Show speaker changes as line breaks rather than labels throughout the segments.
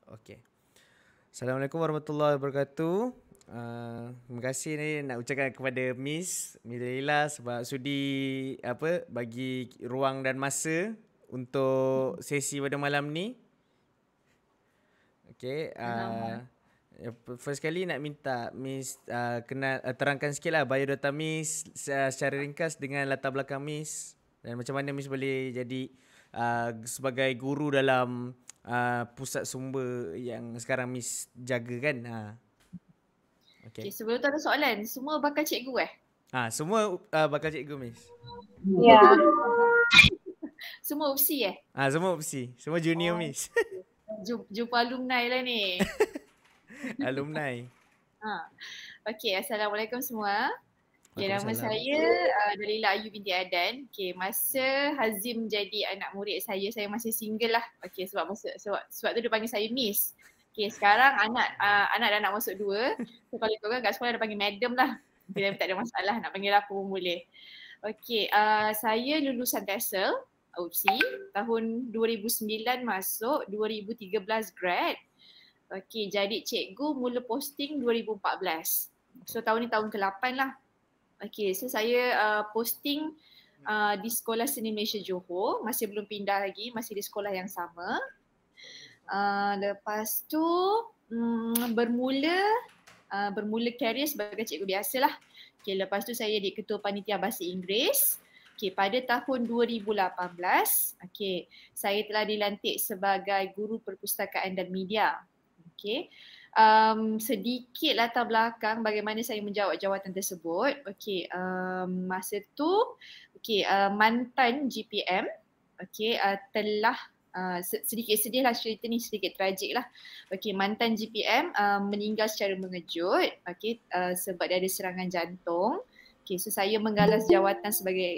Okey. Assalamualaikum warahmatullahi wabarakatuh. Terima kasih ni nak ucapkan kepada Miss Lila sebab sudi bagi ruang dan masa untuk sesi pada malam ni. Okey, first kali nak minta Miss terangkan sikitlah biodata Miss secara ringkas dengan latar belakang Miss dan macam mana Miss boleh jadi sebagai guru dalam pusat sumber yang sekarang Miss jaga kan.
Okay, sebelum tu ada soalan, semua bakal cikgu
semua bakal cikgu Miss.
Ya.
Semua UPSI
Semua UPSI, semua junior Miss.
Jumpa alumni lah ni.
Alumni.
Okay, Assalamualaikum semua. Okay, nama saya Dalila Ayu binti Adan. Okay, masa Hazim jadi anak murid saya masih single lah. Okay, sebab tu dia panggil saya Miss. Okay, sekarang anak dah nak masuk 2. So kalau korang kat sekolah dah panggil madam lah. Okay, tapi tak ada masalah, nak panggil apa pun boleh. Okay, saya lulusan TESOL UPSI tahun 2009 masuk, 2013 grad. Okay, jadi cikgu mula posting 2014. So tahun ni tahun ke-8 lah. Okay, so saya posting di Sekolah Seni Malaysia Johor, masih belum pindah lagi, masih di sekolah yang sama. Lepas tu bermula karier sebagai cikgu biasalah. Okay, lepas tu saya jadi ketua panitia bahasa Inggeris. Okay, pada tahun 2018, okay, saya telah dilantik sebagai guru perpustakaan dan media. Okay. Sedikit latar belakang bagaimana saya menjawab jawatan tersebut. Okay, masa tu mantan GPM telah sedikit sedih lah cerita ni, sedikit tragik lah. Okay, mantan GPM meninggal secara mengejut sebab dia ada serangan jantung. Okay, so saya menggalas jawatan sebagai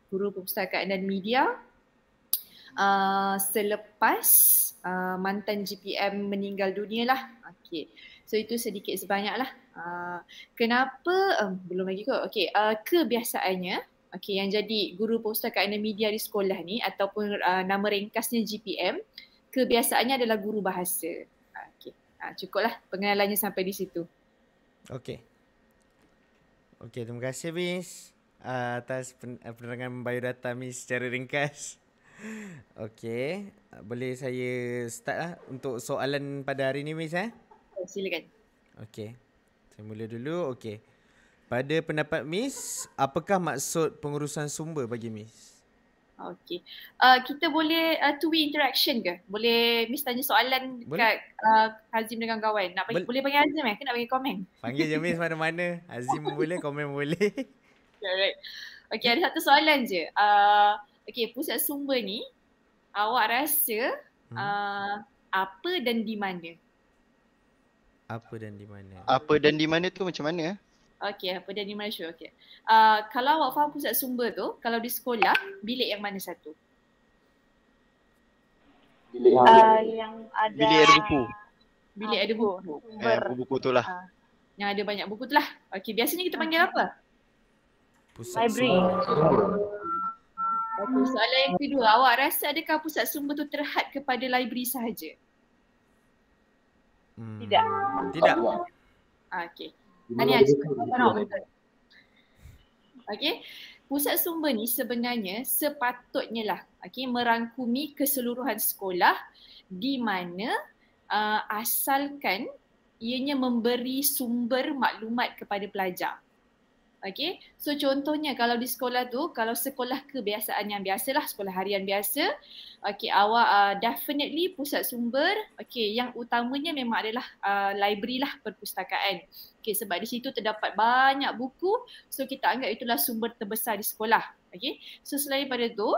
guru perpustakaan dan media selepas mantan GPM meninggal dunia lah. Okay, so itu sedikit sebanyak lah. Kenapa? Belum lagi kot. Okay, kebiasaannya yang jadi guru perpustakaan dan media di sekolah ni ataupun nama ringkasnya GPM, kebiasaannya adalah guru bahasa. Okay, cukuplah pengenalannya sampai di situ.
Okey, terima kasih Miss atas penerangan biodata Miss secara ringkas. Okey, boleh saya start lah untuk soalan pada hari ni Miss
Silakan.
Okey, saya mula dulu. Okey, pada pendapat Miss, apakah maksud pengurusan sumber bagi Miss?
Okey, kita boleh two-way interaction ke? Boleh Miss tanya soalan dekat Hazim dengan kawan? Boleh panggil Hazim ke nak panggil komen?
Panggil je Miss mana-mana. Hazim boleh, komen boleh.
Alright. Okey, ada satu soalan je. Okey, pusat sumber ni awak rasa apa dan di mana?
Apa dan di mana?
Apa dan di mana tu macam mana?
Okey, apa dan di mana sure. Okey. Kalau awak faham pusat sumber tu, kalau di sekolah, bilik yang mana satu?
Bilik yang ada
Bilik ada buku.
Bilik ada buku.
Buku tu lah.
Yang ada banyak buku tu lah. Okey, biasanya kita panggil apa?
Pusat
library.
Okey, soalan yang kedua, awak rasa adakah pusat sumber tu terhad kepada library sahaja?
Tidak.
Tidak.
Okey. Tanya okey. Pusat sumber ni sebenarnya sepatutnya lah merangkumi keseluruhan sekolah di mana asalkan ianya memberi sumber maklumat kepada pelajar. Okay, so contohnya kalau di sekolah tu, kalau sekolah kebiasaan yang biasalah, sekolah harian biasa, awak definitely pusat sumber, yang utamanya memang adalah library lah, perpustakaan. Sebab di situ terdapat banyak buku, so kita anggap itulah sumber terbesar di sekolah. So selain pada tu,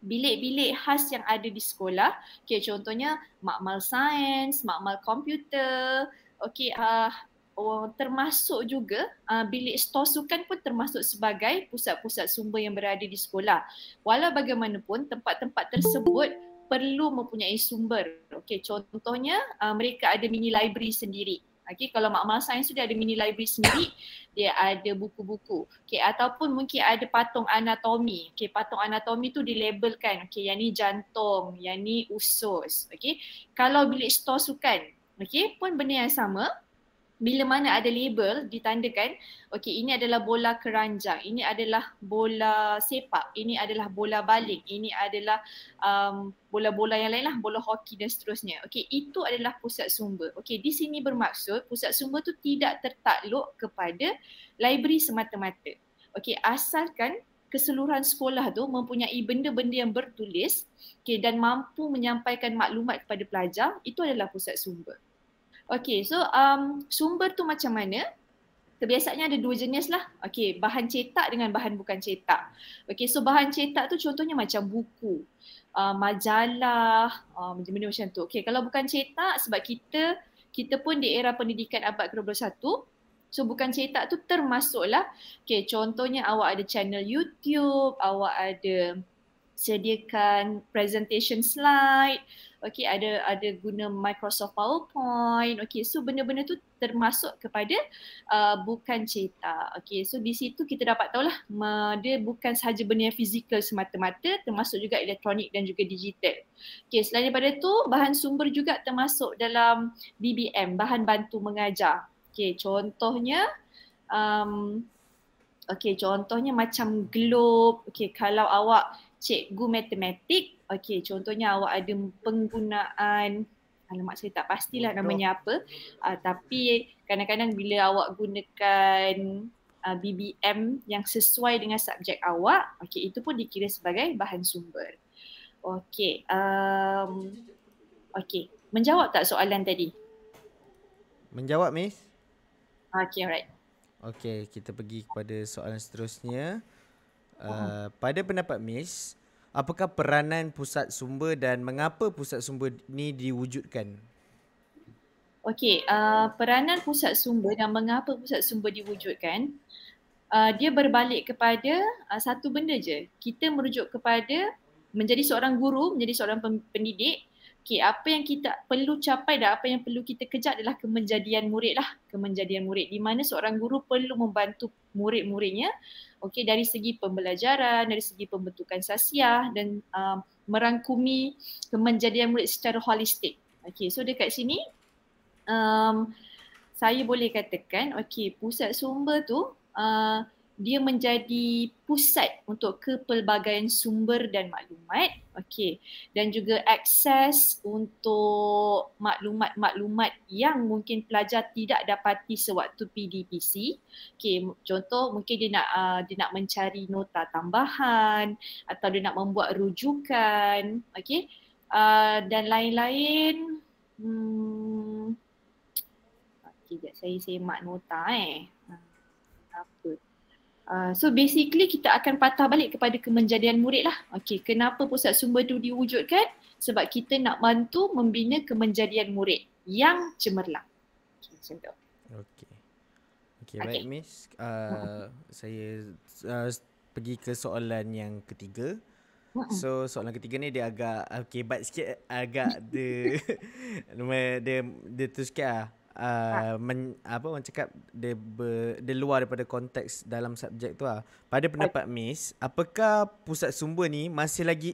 bilik-bilik khas yang ada di sekolah, contohnya makmal sains, makmal komputer, termasuk juga bilik stor sukan pun termasuk sebagai pusat-pusat sumber yang berada di sekolah. Walau bagaimanapun tempat-tempat tersebut perlu mempunyai sumber. Contohnya mereka ada mini library sendiri. Okay, kalau makmal sains tu dia ada mini library sendiri, dia ada buku-buku. Okay, ataupun mungkin ada patung anatomi. Okay, patung anatomi tu dilabelkan. Okay, yang ni jantung, yang ni usus. Okay, kalau bilik store sukan, okay, pun benda yang sama. Bila mana ada label ditandakan, okey ini adalah bola keranjang, ini adalah bola sepak, ini adalah bola baling, ini adalah bola-bola yang lain lah, bola hoki dan seterusnya. Okey, itu adalah pusat sumber. Okey, di sini bermaksud pusat sumber tu tidak tertakluk kepada library semata-mata. Okey, asalkan keseluruhan sekolah tu mempunyai benda-benda yang bertulis, okey, dan mampu menyampaikan maklumat kepada pelajar, itu adalah pusat sumber. Okay, so sumber tu macam mana? Kebiasaannya ada dua jenis lah. Okay, bahan cetak dengan bahan bukan cetak. Okay, so bahan cetak tu contohnya macam buku, majalah, benda-benda macam tu. Okay, kalau bukan cetak sebab kita pun di era pendidikan abad ke-21, so bukan cetak tu termasuklah. Okay, contohnya awak ada channel YouTube, awak ada sediakan presentation slide, okey, ada guna Microsoft PowerPoint. Okey, so benda-benda tu termasuk kepada bukan cetak. Okey, so di situ kita dapat tahulah dia bukan sahaja benda yang fizikal semata-mata, termasuk juga elektronik dan juga digital. Okey, selain daripada tu, bahan sumber juga termasuk dalam BBM, bahan bantu mengajar. Okey, contohnya contohnya macam globe. Okey, kalau awak cikgu matematik, okey, contohnya awak ada penggunaan, alamak saya tak pastilah namanya apa, tapi kadang-kadang bila awak gunakan BBM yang sesuai dengan subjek awak, okey, itu pun dikira sebagai bahan sumber. Okey, okey, menjawab tak soalan tadi?
Menjawab, Miss.
Okey, alright.
Okey, kita pergi kepada soalan seterusnya. Pada pendapat Miss, apakah peranan pusat sumber dan mengapa pusat sumber ni diwujudkan?
Okey, peranan pusat sumber dan mengapa pusat sumber diwujudkan, dia berbalik kepada satu benda je. Kita merujuk kepada menjadi seorang guru, menjadi seorang pendidik. Okey, apa yang kita perlu capai dan apa yang perlu kita kejar adalah kemenjadian murid lah. Kemenjadian murid di mana seorang guru perlu membantu murid-muridnya, okey, dari segi pembelajaran, dari segi pembentukan sasiah dan merangkumi kemenjadian murid secara holistik. Okey, so dekat sini saya boleh katakan, okey, pusat sumber tu dia menjadi pusat untuk kepelbagaian sumber dan maklumat, okey, dan juga akses untuk maklumat-maklumat yang mungkin pelajar tidak dapati sewaktu PDPC. Okey, contoh mungkin dia nak mencari nota tambahan atau dia nak membuat rujukan, okey, dan lain-lain. Sekejap saya semak nota apa. So basically kita akan patah balik kepada kemenjadian murid lah. Okey, kenapa pusat sumber tu diwujudkan? Sebab kita nak bantu membina kemenjadian murid yang cemerlang. Okey, macam tu.
Okey, baik Miss. Saya pergi ke soalan yang ketiga. So soalan ketiga ni dia agak kebat sikit, agak dia tu sikit lah. Orang cakap dia luar daripada konteks dalam subjek tu lah. Pada pendapat Miss, apakah pusat sumber ni masih lagi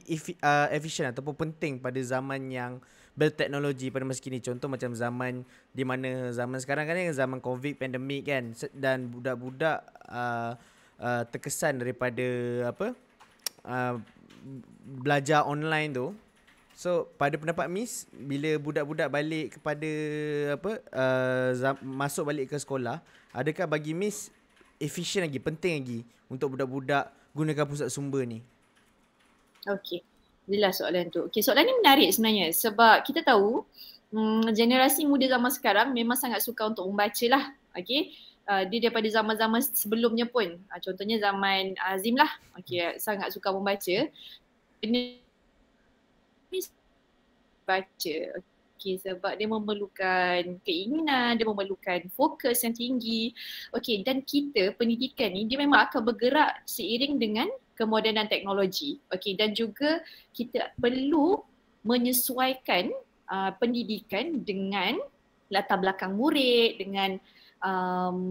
efisien ataupun penting pada zaman yang berteknologi pada masa kini? Contoh macam zaman di mana zaman sekarang kan zaman COVID, pandemik kan, dan budak-budak terkesan daripada belajar online tu. So pada pendapat Miss, bila budak-budak balik kepada masuk balik ke sekolah, adakah bagi Miss efisien lagi, penting lagi untuk budak-budak gunakan pusat sumber ni?
Okey, jelas soalan tu. Okey, soalan ni menarik sebenarnya sebab kita tahu generasi muda zaman sekarang memang sangat suka untuk membaca lah. Okey, dia daripada zaman-zaman sebelumnya pun, contohnya zaman Azim lah, okey, sangat suka membaca. Baca. Okey, sebab dia memerlukan keinginan, dia memerlukan fokus yang tinggi. Okey, dan kita pendidikan ni dia memang akan bergerak seiring dengan kemodenan teknologi. Okey, dan juga kita perlu menyesuaikan pendidikan dengan latar belakang murid, dengan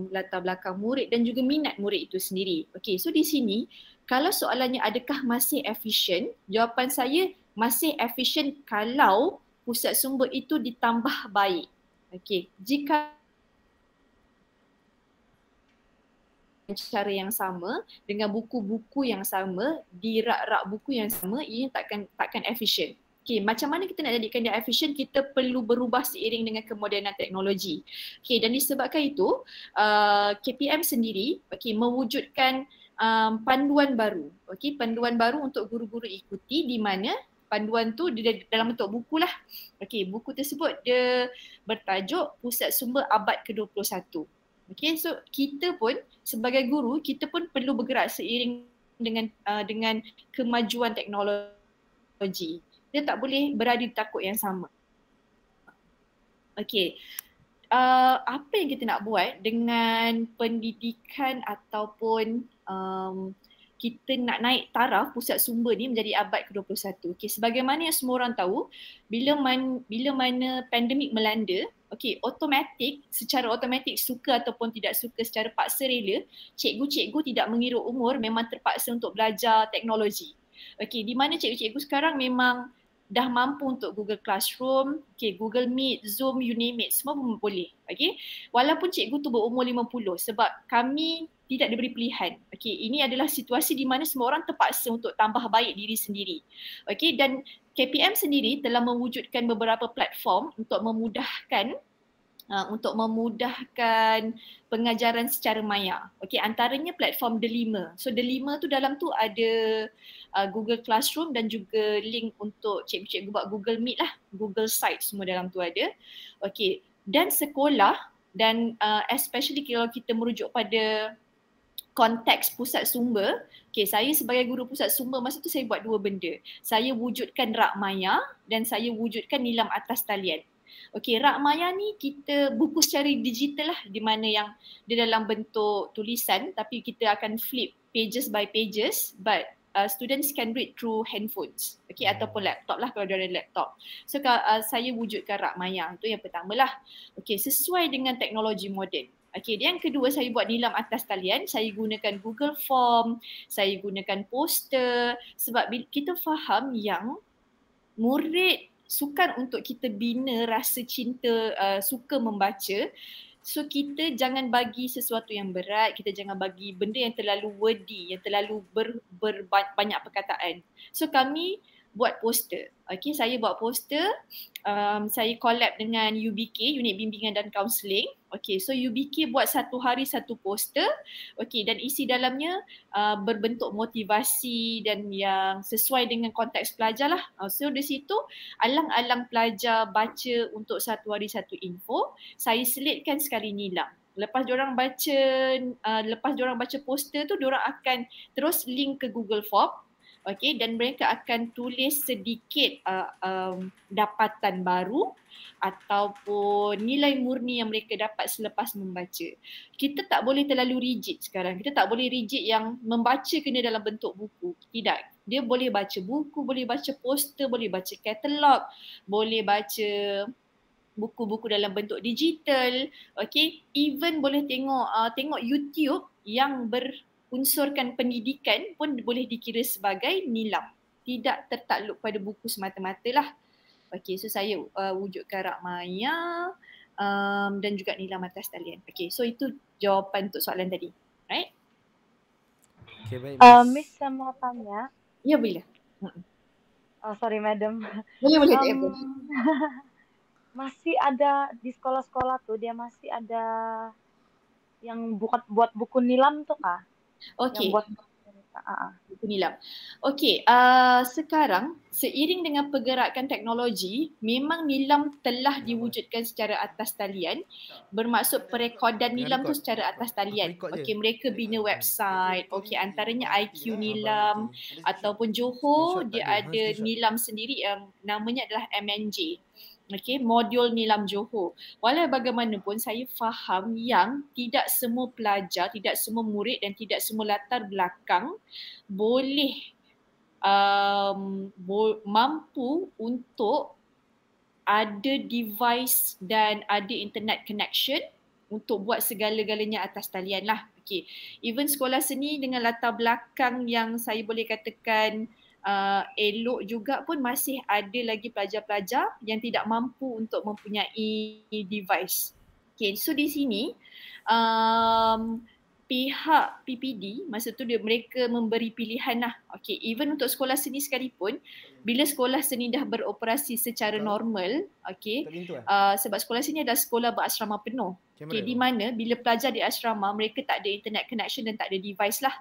latar belakang murid dan juga minat murid itu sendiri. Okey, so di sini kalau soalannya adakah masih efisien, jawapan saya masih efisien kalau pusat sumber itu ditambah baik. Okey, jika cara yang sama dengan buku-buku yang sama di rak-rak buku yang sama, ini takkan efisien. Okay, macam mana kita nak jadikan dia efisien? Kita perlu berubah seiring dengan kemodenan teknologi. Okay, dan disebabkan itu KPM sendiri mewujudkan panduan baru. Okay, panduan baru untuk guru-guru ikuti, di mana panduan tu dalam bentuk buku lah. Okay, buku tersebut dia bertajuk Pusat Sumber Abad ke-21. Okay, so kita pun sebagai guru, kita pun perlu bergerak seiring dengan kemajuan teknologi. Dia tak boleh berada di takut yang sama. Okay, apa yang kita nak buat dengan pendidikan ataupun kita nak naik taraf pusat sumber ni menjadi abad ke-21. Okay, sebagaimana yang semua orang tahu, bila mana pandemik melanda, okay, secara otomatik suka ataupun tidak suka secara paksa rela, cikgu-cikgu tidak mengira umur memang terpaksa untuk belajar teknologi. Okay, di mana cikgu-cikgu sekarang memang dah mampu untuk Google Classroom, okay, Google Meet, Zoom, you name it, semua boleh. Okay, walaupun cikgu tu berumur 50 sebab kami tidak diberi pilihan. Okay, ini adalah situasi di mana semua orang terpaksa untuk tambah baik diri sendiri. Okay, dan KPM sendiri telah mewujudkan beberapa platform untuk memudahkan pengajaran secara maya. Okay, antaranya platform Delima. So Delima tu dalam tu ada Google Classroom dan juga link untuk cikgu-cikgu buat Google Meet lah, Google Site semua dalam tu ada. Okay, dan sekolah dan especially kalau kita merujuk pada konteks pusat sumber, okay, saya sebagai guru pusat sumber masa tu saya buat dua benda. Saya wujudkan rak maya dan saya wujudkan nilam atas talian. Okey, rak maya ni kita buku secara digital lah, di mana yang dia dalam bentuk tulisan tapi kita akan flip pages by pages, but students can read through handphones, okey, ataupun laptop lah kalau dia ada laptop. So saya wujudkan rak maya, itu yang pertama lah. Okey, sesuai dengan teknologi moden. Okey, yang kedua saya buat nilam atas talian, saya gunakan Google Form, saya gunakan poster sebab kita faham yang murid sukar untuk kita bina rasa cinta, suka membaca. So kita jangan bagi sesuatu yang berat, kita jangan bagi benda yang terlalu wordy, yang terlalu banyak perkataan. So kami buat poster. Okay, saya buat poster, saya collab dengan UBK, Unit Bimbingan dan Kaunseling. Okay, so UBK buat satu hari satu poster, okay, dan isi dalamnya berbentuk motivasi dan yang sesuai dengan konteks pelajar lah. So di situ alang-alang pelajar baca untuk satu hari satu info, saya selitkan sekali nilam. Lepas diorang baca poster tu, diorang akan terus link ke Google Form. Okay, dan mereka akan tulis sedikit dapatan baru ataupun nilai murni yang mereka dapat selepas membaca. Kita tak boleh terlalu rigid sekarang. Kita tak boleh rigid yang membaca kena dalam bentuk buku. Tidak. Dia boleh baca buku, boleh baca poster, boleh baca katalog, boleh baca buku-buku dalam bentuk digital. Okay, even boleh tengok YouTube yang unsurkan pendidikan pun boleh dikira sebagai nilam. Tidak tertakluk pada buku semata-mata lah. Okay, so saya wujudkan rak maya dan juga nilam atas talian. Okay, so itu jawapan untuk soalan tadi. Right?
Okay, baik.
Miss, saya mau tanya.
Ya, boleh.
Oh, sorry, madam.
Boleh.
Masih ada di sekolah-sekolah tuh, dia masih ada yang buat buku nilam tuh kah?
Okey. Buku nilam. Okey, sekarang seiring dengan pergerakan teknologi, memang nilam telah diwujudkan secara atas talian. Bermaksud perekodan nilam tu secara atas talian. Okey, mereka bina website. Okey, antaranya IQ Nilam ataupun Johor dia ada nilam sendiri yang namanya adalah MNJ. Okay, modul nilam Johor. Walau bagaimanapun saya faham yang tidak semua pelajar, tidak semua murid dan tidak semua latar belakang boleh mampu untuk ada device dan ada internet connection untuk buat segala-galanya atas talian lah. Okay. Even sekolah seni dengan latar belakang yang saya boleh katakan elok juga pun masih ada lagi pelajar-pelajar yang tidak mampu untuk mempunyai device. Okay, so di sini pihak PPD masa tu mereka memberi pilihan lah. Okay, even untuk sekolah seni sekalipun, bila sekolah seni dah beroperasi secara normal, okay, sebab sekolah seni adalah sekolah berasrama penuh. Okay, di mana bila pelajar di asrama mereka tak ada internet connection dan tak ada device lah.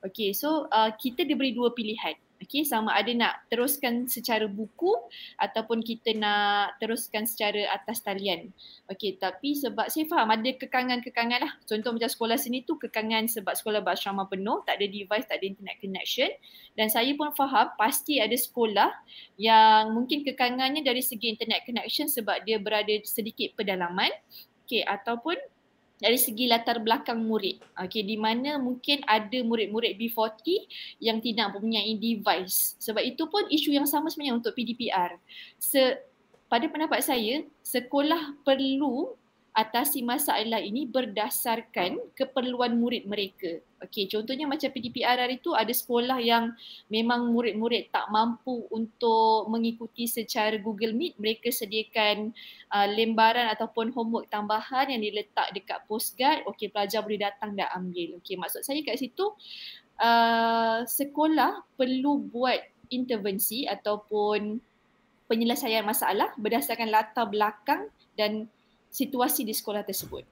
Okay, so kita diberi dua pilihan. Okay, sama ada nak teruskan secara buku ataupun kita nak teruskan secara atas talian. Okay, tapi sebab saya faham ada kekangan-kekangan lah. Contoh macam sekolah sini tu kekangan sebab sekolah berasrama penuh, tak ada device, tak ada internet connection. Dan saya pun faham pasti ada sekolah yang mungkin kekangannya dari segi internet connection sebab dia berada sedikit pedalaman. Okay, ataupun dari segi latar belakang murid. Okay, di mana mungkin ada murid-murid B40 yang tidak mempunyai device. Sebab itu pun isu yang sama sebenarnya untuk PDPR. Pada pendapat saya, sekolah perlu atasi masalah ini berdasarkan keperluan murid mereka. Okey, contohnya macam PDPR hari itu ada sekolah yang memang murid-murid tak mampu untuk mengikuti secara Google Meet, mereka sediakan lembaran ataupun homework tambahan yang diletak dekat postcard. Okey, pelajar boleh datang dan ambil. Okey, maksud saya kat situ sekolah perlu buat intervensi ataupun penyelesaian masalah berdasarkan latar belakang dan situasi di sekolah tersebut.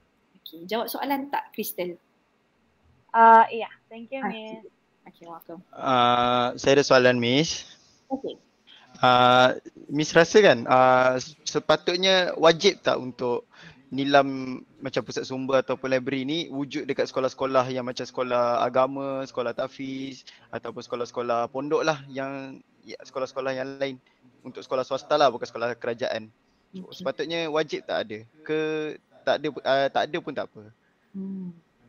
Okay, jawab soalan tak, Crystal?
Iya, thank you, Miss.
Okay, welcome.
Saya ada soalan, Miss.
Okay.
Miss rasa kan sepatutnya wajib tak untuk nilam macam pusat sumber ataupun library ni wujud dekat sekolah-sekolah yang macam sekolah agama, sekolah tahfiz ataupun sekolah-sekolah pondok lah, yang sekolah-sekolah yang lain, untuk sekolah swasta lah, bukan sekolah kerajaan. Sepatutnya wajib tak ada ke tak ada pun tak apa?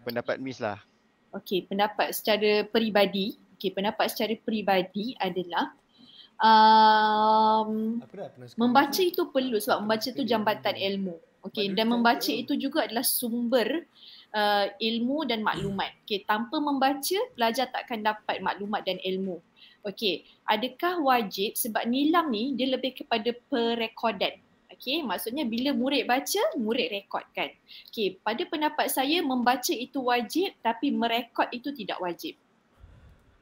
Pendapat Miss lah.
Okey, pendapat secara peribadi. Okey, pendapat secara peribadi adalah membaca itu perlu sebab membaca itu jambatan ilmu. Okey, dan membaca itu juga adalah sumber ilmu dan maklumat. Okey, tanpa membaca pelajar tak akan dapat maklumat dan ilmu. Okey, adakah wajib? Sebab nilam ni dia lebih kepada perekodan. Okay, maksudnya bila murid baca, murid rekodkan. Okay, pada pendapat saya membaca itu wajib tapi merekod itu tidak wajib.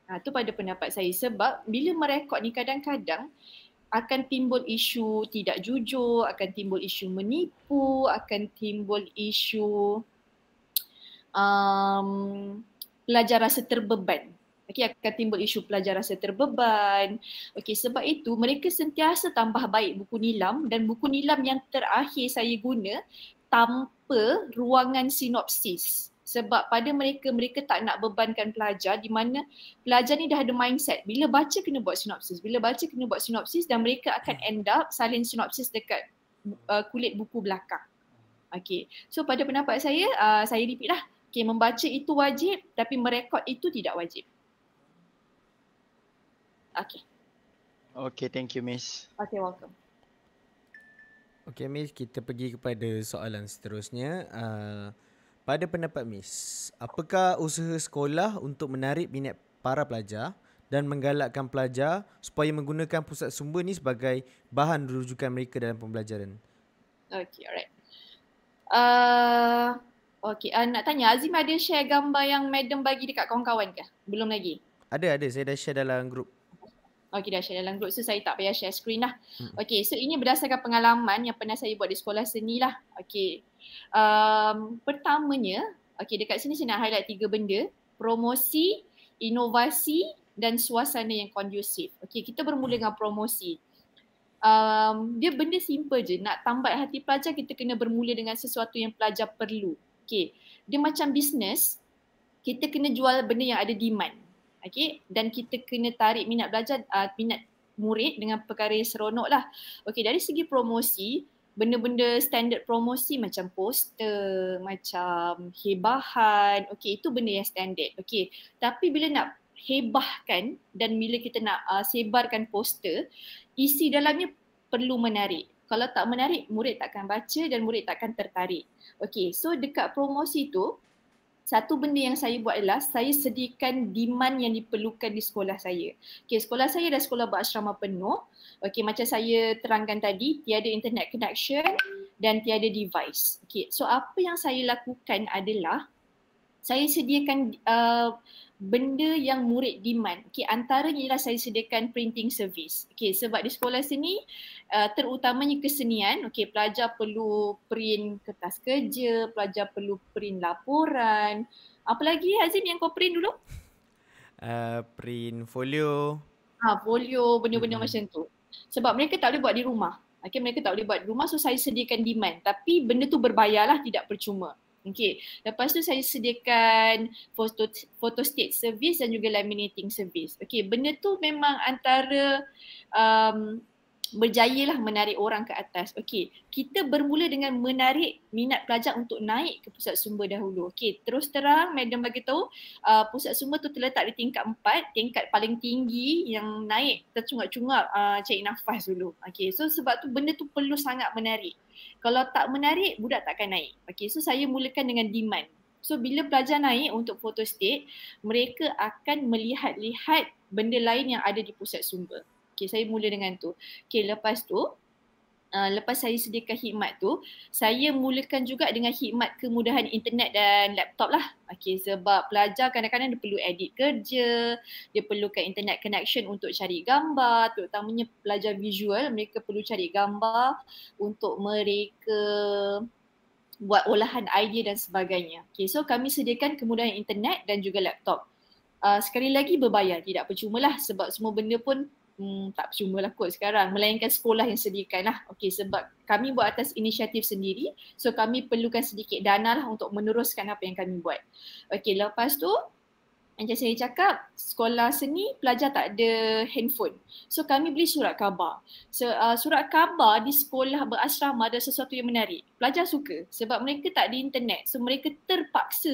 Itu pada pendapat saya sebab bila merekod ni kadang-kadang akan timbul isu tidak jujur, akan timbul isu menipu, akan timbul isu pelajar rasa terbeban. Okay, akan timbul isu pelajar rasa terbeban. Okay, sebab itu mereka sentiasa tambah baik buku nilam, dan buku nilam yang terakhir saya guna tanpa ruangan sinopsis. Sebab pada mereka tak nak bebankan pelajar, di mana pelajar ni dah ada mindset bila baca kena buat sinopsis, dan mereka akan end up salin sinopsis dekat kulit buku belakang. Okay, so pada pendapat saya repeat lah. Okay, membaca itu wajib tapi merekod itu tidak wajib. Okay.
Okay, thank you, Miss.
Okay, welcome.
Okay, Miss, kita pergi kepada soalan seterusnya. Pada pendapat Miss, apakah usaha sekolah untuk menarik minat para pelajar dan menggalakkan pelajar supaya menggunakan pusat sumber ni sebagai bahan rujukan mereka dalam pembelajaran?
Okay, alright. Okay, nak tanya, Azim ada share gambar yang madam bagi dekat kawan-kawan ke? Belum lagi?
Ada, saya dah share dalam grup.
Okay, dah share dalam grup, so saya tak payah share screen lah. Okay, so ini berdasarkan pengalaman yang pernah saya buat di sekolah seni lah. Okay, pertamanya, okay, dekat sini saya nak highlight 3 benda. Promosi, inovasi dan suasana yang kondusif. Okay, kita bermula dengan promosi. Dia benda simple je, nak tambat hati pelajar kita kena bermula dengan sesuatu yang pelajar perlu. Okay, dia macam bisnes, kita kena jual benda yang ada demand. Okay, dan kita kena tarik minat belajar, minat murid dengan perkara yang seronok lah. Okay, dari segi promosi, benda-benda standard promosi macam poster, macam hebahan, okay, itu benda yang standard. Okay, tapi bila nak hebahkan dan bila kita nak sebarkan poster, isi dalamnya perlu menarik. Kalau tak menarik, murid takkan baca dan murid takkan tertarik. Okay, so dekat promosi tu, satu benda yang saya buat adalah saya sediakan demand yang diperlukan di sekolah saya. Okay, sekolah saya adalah sekolah berasrama penuh. Okay, macam saya terangkan tadi, tiada internet connection dan tiada device. Okay, so apa yang saya lakukan adalah saya sediakan benda yang murid demand. Okay, antaranya ialah saya sediakan printing service. Okay, sebab di sekolah sini terutamanya kesenian, okay, pelajar perlu print kertas kerja, pelajar perlu print laporan. Apa lagi Hazim yang kau print dulu?
Print folio.
Folio, benda-benda macam tu. Sebab mereka tak boleh buat di rumah. Okay, mereka tak boleh buat di rumah, so saya sediakan demand. Tapi benda tu berbayarlah, tidak percuma. Okay, lepas tu saya sediakan photostat service dan juga laminating service. Okay, benda tu memang antara berjaya lah menarik orang ke atas. Okay, kita bermula dengan menarik minat pelajar untuk naik ke pusat sumber dahulu. Okay, terus terang Madam bagi tahu pusat sumber tu terletak di tingkat 4, tingkat paling tinggi yang naik tercungap-cungap cari nafas dulu. Okay, so sebab tu benda tu perlu sangat menarik. Kalau tak menarik, budak takkan naik. Okay, so saya mulakan dengan demand. So bila pelajar naik untuk photostat, mereka akan melihat-lihat benda lain yang ada di pusat sumber. Okay, saya mula dengan tu. Okay, lepas tu, lepas saya sediakan khidmat tu, saya mulakan juga dengan khidmat kemudahan internet dan laptop lah. Okay, sebab pelajar kadang-kadang dia perlu edit kerja, dia perlukan internet connection untuk cari gambar, terutamanya pelajar visual, mereka perlu cari gambar untuk mereka buat olahan idea dan sebagainya. Okay, so kami sediakan kemudahan internet dan juga laptop. Sekali lagi berbayar, tidak percuma lah sebab semua benda pun tak percuma lah kot sekarang, melainkan sekolah yang sediakan lah. Okay, sebab kami buat atas inisiatif sendiri, so kami perlukan sedikit dana lah untuk meneruskan apa yang kami buat. Okay, lepas tu macam saya cakap, sekolah seni pelajar tak ada handphone. So kami beli surat khabar. Surat khabar di sekolah berasrama ada sesuatu yang menarik. Pelajar suka sebab mereka tak ada internet. So mereka terpaksa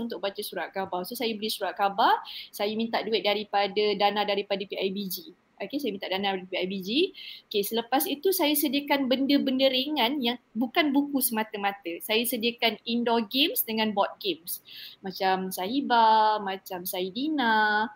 untuk baca surat khabar. So saya beli surat khabar, saya minta duit dana daripada PIBG. Okay, saya minta dana dari PIBG. Okay, selepas itu saya sediakan benda-benda ringan yang bukan buku semata-mata. Saya sediakan indoor games dengan board games. Macam Sahiba, macam Saidina,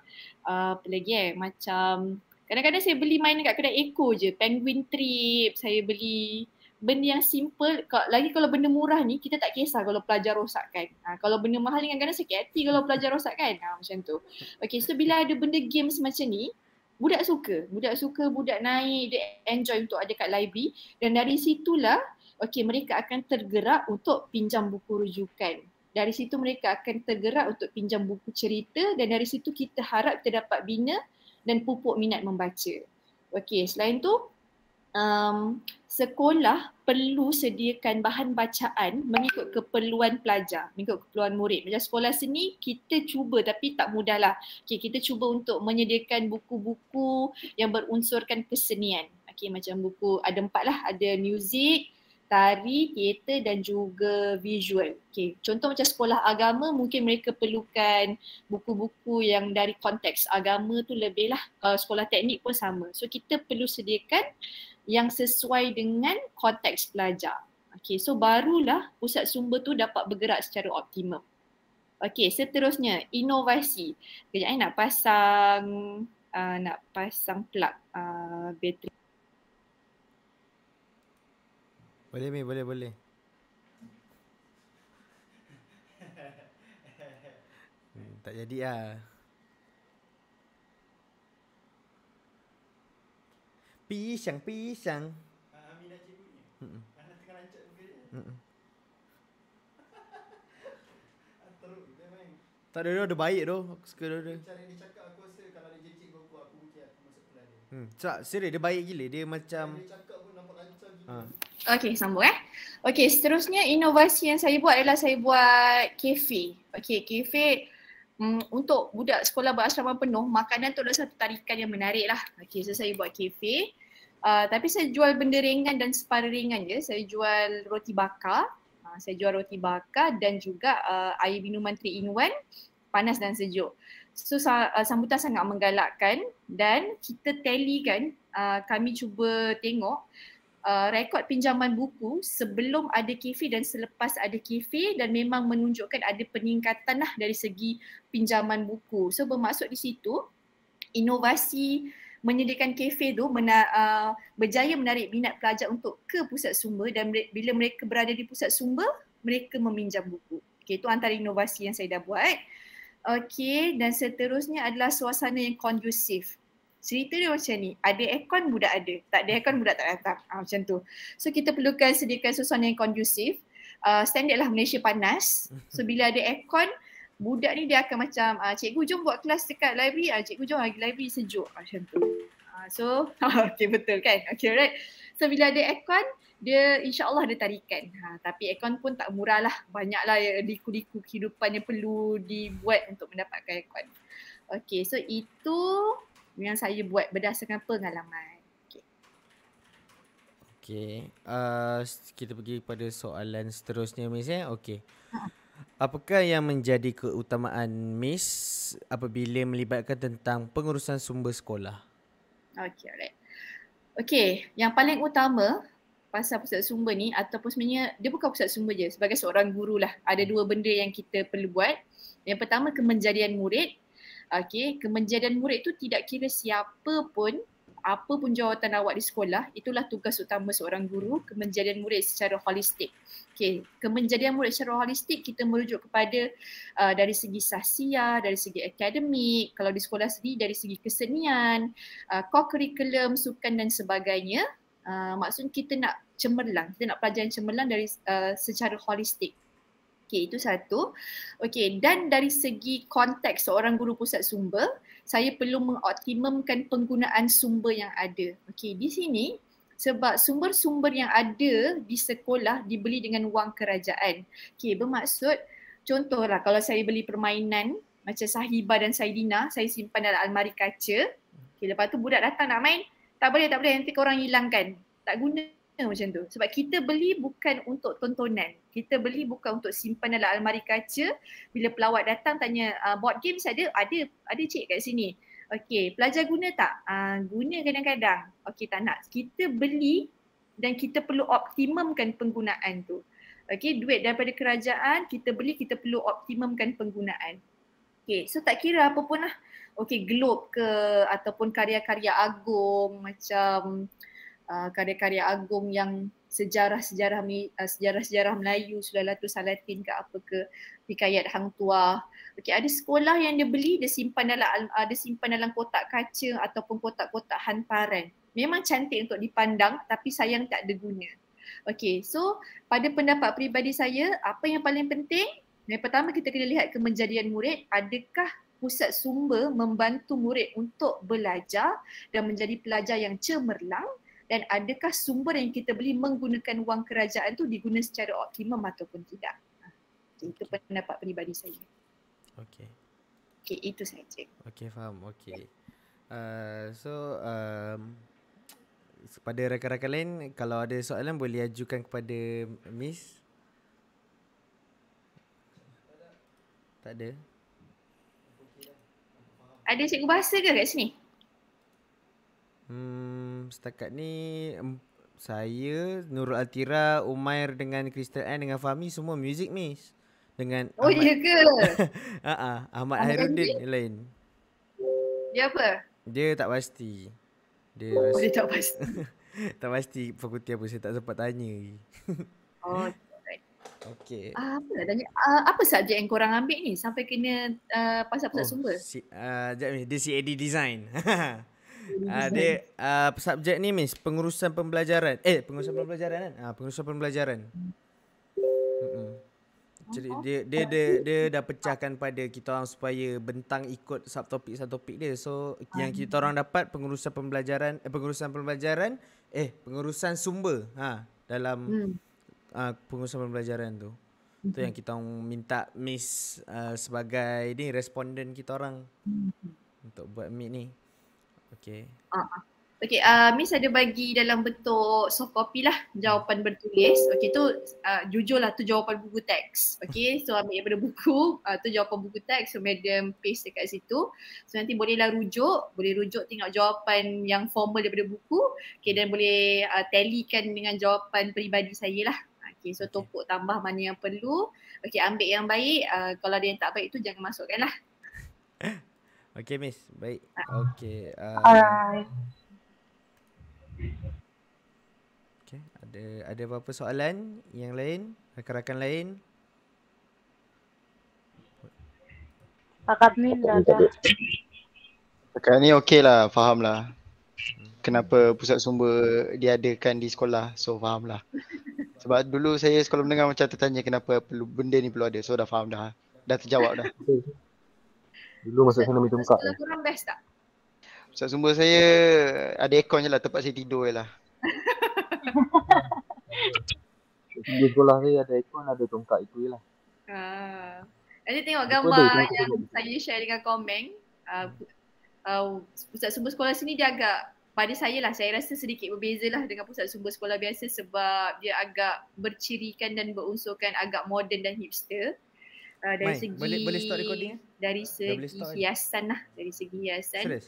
apa lagi macam kadang-kadang saya beli main dekat kedai Eco je. Penguin Trip, saya beli benda yang simple. Lagi kalau benda murah ni, kita tak kisah kalau pelajar rosakkan. Kalau benda mahal ni kadang-kadang sakit hati kalau pelajar rosakkan. Macam tu. Okay, so bila ada benda games macam ni, budak suka, budak naik, dia enjoy untuk ada kat library dan dari situlah mereka akan tergerak untuk pinjam buku rujukan. Dari situ mereka akan tergerak untuk pinjam buku cerita dan dari situ kita harap kita dapat bina dan pupuk minat membaca. Okay, selain tu sekolah perlu sediakan bahan bacaan mengikut keperluan pelajar, mengikut keperluan murid. Macam sekolah seni kita cuba tapi tak mudahlah. Okay, kita cuba untuk menyediakan buku-buku yang berunsurkan kesenian. Okay, macam buku ada 4 lah, ada muzik, tari, teater dan juga visual. Okay, contoh macam sekolah agama mungkin mereka perlukan buku-buku yang dari konteks agama tu lebih lah. Kalau sekolah teknik pun sama. So kita perlu sediakan yang sesuai dengan konteks pelajar. Okay, so barulah pusat sumber tu dapat bergerak secara optimum. Okay, seterusnya inovasi. Kejap nak pasang plug bateri.
Boleh Mi, boleh. Tak jadi lah. Pisang.
Aminah cikgu ni. Anak tengah rancak muka dia. Teruk dia main.
Tak ada baik tu. Aku suka dia.
Cara dia cakap aku rasa kalau dia jejik aku mungkin aku masuk kelas dia.
Serius dia baik gila. Dia macam
dia cakap pun nampak lancar gitu.
Okay, sambung Okay, seterusnya inovasi yang saya buat adalah saya buat kafe. Okay, kafe untuk budak sekolah berasrama penuh, makanan tu adalah satu tarikan yang menarik lah. Okay, so saya buat kafe. Tapi saya jual benda ringan dan separa ringan je. Saya jual roti bakar. Dan juga air minuman 3-in-1, panas dan sejuk. So sambutan sangat menggalakkan dan kita tally kan, kami cuba tengok rekod pinjaman buku sebelum ada KIFI dan selepas ada KIFI, dan memang menunjukkan ada peningkatan lah dari segi pinjaman buku. So bermaksud di situ inovasi menyediakan kafe tu berjaya menarik minat pelajar untuk ke pusat sumber, dan bila mereka berada di pusat sumber, mereka meminjam buku. Okay, itu antara inovasi yang saya dah buat. Okay, dan seterusnya adalah suasana yang kondusif. Cerita dia macam ni, ada aircon budak ada, tak ada aircon budak tak datang. Macam tu. So kita perlukan sediakan suasana yang kondusif. Standard lah Malaysia panas. So bila ada aircon, budak ni dia akan macam cikgu jom buat kelas dekat library, cikgu jom lagi library sejuk macam tu. So okay, betul kan? Okay, right. So bila ada aircon, dia insyaAllah ada tarikan. Tapi aircon pun tak murah lah. Banyak lah liku-liku kehidupan yang perlu dibuat untuk mendapatkan aircon. Okay, so itu yang saya buat berdasarkan pengalaman.
Okay. Kita pergi pada soalan seterusnya, Miss. Okay. Apakah yang menjadi keutamaan Miss apabila melibatkan tentang pengurusan sumber sekolah?
Okay, alright. Okay, yang paling utama pasal pusat sumber ni, ataupun sebenarnya dia bukan pusat sumber je, sebagai seorang guru lah, ada dua benda yang kita perlu buat. Yang pertama, kemenjadian murid. Okay, kemenjadian murid tu tidak kira siapa pun, apa pun jawatan awak di sekolah, itulah tugas utama seorang guru, kemenjadian murid secara holistik. Okay, kemenjadian murid secara holistik kita merujuk kepada dari segi sahsiah, dari segi akademik, kalau di sekolah sendiri dari segi kesenian, co-curriculum, sukan dan sebagainya. Maksudnya kita nak cemerlang, kita nak pelajaran cemerlang dari secara holistik. Okay, itu satu. Okay, dan dari segi konteks seorang guru pusat sumber, saya perlu mengoptimumkan penggunaan sumber yang ada. Okay, di sini sebab sumber-sumber yang ada di sekolah dibeli dengan wang kerajaan. Okay, bermaksud contohlah kalau saya beli permainan macam Sahibah dan Saidina, saya simpan dalam almari kaca. Okay, lepas tu budak datang nak main, tak boleh, nanti korang hilangkan. Tak guna macam tu. Sebab kita beli bukan untuk tontonan. Kita beli bukan untuk simpan dalam almari kaca. Bila pelawat datang tanya, board games ada? Ada cik kat sini. Okey, pelajar guna tak? Guna kadang-kadang. Okey, tak nak. Kita beli dan kita perlu optimumkan penggunaan tu. Okey, duit daripada kerajaan, kita beli, kita perlu optimumkan penggunaan. Okey, so tak kira apa pun lah. Okey, Globe ke ataupun karya-karya agung macam karya-karya agung yang sejarah-sejarah Melayu, Sulailatul Salatin ke apa ke, Hikayat Hang Tuah. Okey, ada sekolah yang dia beli, dia simpan dalam kotak kaca ataupun kotak-kotak hantaran. Memang cantik untuk dipandang tapi sayang tak ada guna. Okey, so pada pendapat peribadi saya, apa yang paling penting? Yang pertama kita kena lihat kemenjadian murid, adakah pusat sumber membantu murid untuk belajar dan menjadi pelajar yang cemerlang, dan adakah sumber yang kita beli menggunakan wang kerajaan tu diguna secara optimum ataupun tidak. Itu pendapat peribadi saya.
Okey.
Okey, itu saja.
Okey, faham. Okey. Pada rakan-rakan lain, kalau ada soalan boleh ajukan kepada Miss. Tak ada?
Ada cikgu bahasa ke kat sini?
Setakat ni saya, Nurul Altira, Umair dengan Crystal Ann dengan Fahmi semua music, Miss. Dengan
Oh,
Ahmad,
iya ke?
Ahmad Hairuddin lain.
Dia apa?
Dia tak pasti. Dia
Dia tak pasti.
tak pasti fakulti apa, saya tak sempat tanya lagi.
Oh, alright.
Okey.
Apa nak tanya? Apa subjek yang korang ambil ni sampai kena pasal pusat sumber?
Sekejap ni, dia CAD Design. Dia subjek ni, Miss, pengurusan pembelajaran. Pengurusan pembelajaran kan? Pengurusan pembelajaran. Jadi dia dah pecahkan pada kita orang supaya bentang ikut subtopik dia. So yang kita orang dapat pengurusan pembelajaran, pengurusan sumber dalam pengurusan pembelajaran tu. Tu yang kita orang minta Miss sebagai ni responden kita orang untuk buat meet ni. Okey.
Okay, Miss ada bagi dalam bentuk soft copy lah jawapan bertulis. Okay, tu jujur lah tu jawapan buku teks. Okay, so ambil daripada buku, tu jawapan buku teks. So madam paste dekat situ. So nanti boleh rujuk tengok jawapan yang formal daripada buku. Okay, dan boleh tallykan dengan jawapan peribadi saya lah. Okay, so topuk tambah mana yang perlu. Okay, ambil yang baik. Kalau ada yang tak baik tu jangan masukkan lah.
Okay Miss, baik. Okay.
Alright.
Okay, ada apa-apa soalan yang lain? Rakan-rakan lain?
Pakat Min dah ada.
Sekarang ni okey lah, faham lah. Kenapa pusat sumber diadakan di sekolah. So faham lah. Sebab dulu saya sekolah menengah macam tertanya kenapa benda ni perlu ada. So dah faham dah. Dah terjawab dah.
Dulu masa saya nak tungkak
Sekolah korang best tak?
Pusat sumber saya ada aircon je lah, tempat saya tidur je lah.
di sekolah saya ada aircon, ada tongkat itu je lah.
Nanti tengok
Betul
gambar
betul,
yang
betul.
saya share dengan komen. Pusat sumber sekolah sini dia agak, pada saya lah, saya rasa sedikit berbeza lah dengan pusat sumber sekolah biasa sebab dia agak bercirikan dan berunsurkan agak moden dan hipster. Dari
Mai,
segi
boleh stop recording?
dari
Dah boleh
segi
stop kan?
hiasan lah, dari segi hiasan.
Serius?